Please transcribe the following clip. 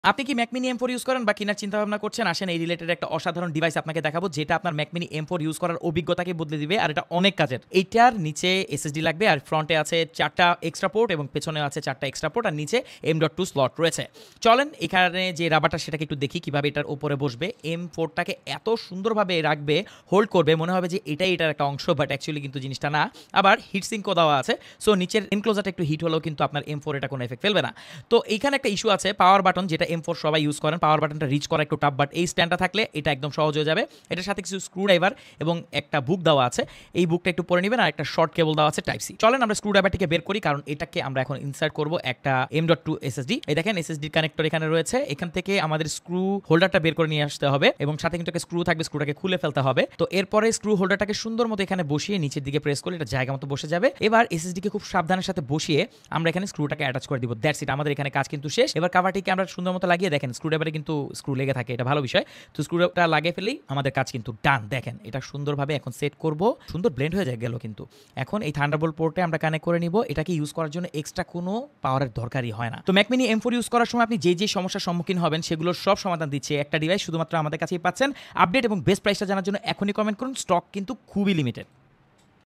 আপনি কি Mac Mini M4 use করেন বা কেনার চিন্তাভাবনা করছেন? আসেন এই রিলেটেড একটা অসাধারণ ডিভাইস আপনাকে দেখাবো যেটা আপনার Mac Mini M4 ইউজ করার অভিজ্ঞতাকে বদলে দিবে আর এটা অনেক কাজের। এইটার নিচে SSD লাগবে আর ফ্রন্টে আছে 4 টা এক্সট্রা পোর্ট এবং পেছনে আছে 4 টা এক্সট্রা পোর্ট আর নিচে M.2 স্লট রয়েছে। চলেন এখানে যে রাবারটা সেটাকে একটু দেখি কিভাবে এটার উপরে বসবে। M4 টাকে এত সুন্দরভাবে রাখবে, হোল্ড করবে, মনে হবে যে এটাই এটার একটা অংশ, বাট অ্যাকচুয়ালি কিন্তু জিনিসটা না। আবার হিট সিঙ্কও দেওয়া আছে। সো নিচের এনক্লোজারটা একটু হিট হলেও কিন্তু আপনার M4 এটা কোনো এফেক্ট ফেলবে না। তো এইখানে একটা ইস্যু আছে, পাওয়ার বাটন যেটা M4 সবাই ইউজ করেন, পাওয়ার বাটনটা রিচ করা একটু টাফ, বাট এই স্ট্যান্ডটা থাকলে এটা একদম সহজ হয়ে যাবে। এটার সাথে কিছু স্ক্রু ড্রাইভার এবং একটা বুক দেওয়া আছে, এই বুকটা একটু পরে নেবেন আর একটা শর্ট কেবল দেওয়া আছে টাইপ সি। চলেন আমরা স্ক্রু ড্রাইভারটিকে বের করি, কারণ এটাকে আমরা এখন ইনসার্ট করব একটা M.2 SSD। এই দেখেন SSD কানেক্টর এখানে রয়েছে, এখান থেকে আমাদের স্ক্রু হোল্ডারটা বের করে নিয়ে আসতে হবে এবং সাথে কিন্তু একটা স্ক্রু থাকবে, স্ক্রুটাকে খুলে ফেলতে হবে। তো এরপরে স্ক্রু হোল্ডারটাকে সুন্দর মতো এখানে বসিয়ে নিচের দিকে প্রেস করলে এটা জায়গা মতো বসে যাবে। এবার SSD কে খুব সাবধানের সাথে বসিয়ে আমরা এখানে স্ক্রুটাকে অ্যাটাচ করে দিব। দ্যাটস ইট, আমাদের এখানে কাজ কিন্তু শেষ। এবার কাভারটিকে আমরা সুন্দর মতো লাগিয়ে দেখেন স্ক্রু ড্রাইভারে কিন্তু স্ক্রু লেগে থাকে, এটা ভালো বিষয়। তো স্ক্রুটা লাগিয়ে ফেলেই আমাদের কাজ কিন্তু ডান। দেখেন এটা সুন্দরভাবে এখন সেট করব, সুন্দর ব্লেন্ড হয়ে গেল কিন্তু। এখন এই থান্ডারবোল্ট পোর্টে আমরা কানেক্ট করে নিব। এটাকে ইউজ করার জন্য এক্সট্রা কোনো পাওয়ারের দরকারই হয় না। তো Mac Mini M4 ইউজ করার সময় আপনি যে সমস্যার সম্মুখীন হবেন সেগুলোর সব সমাধান দিচ্ছে একটা ডিভাইস, শুধুমাত্র আমাদের কাছেই পাচ্ছেন। আপডেট এবং বেস্ট প্রাইসটা জানার জন্য এখনই কমেন্ট করুন, স্টক কিন্তু খুবই লিমিটেড।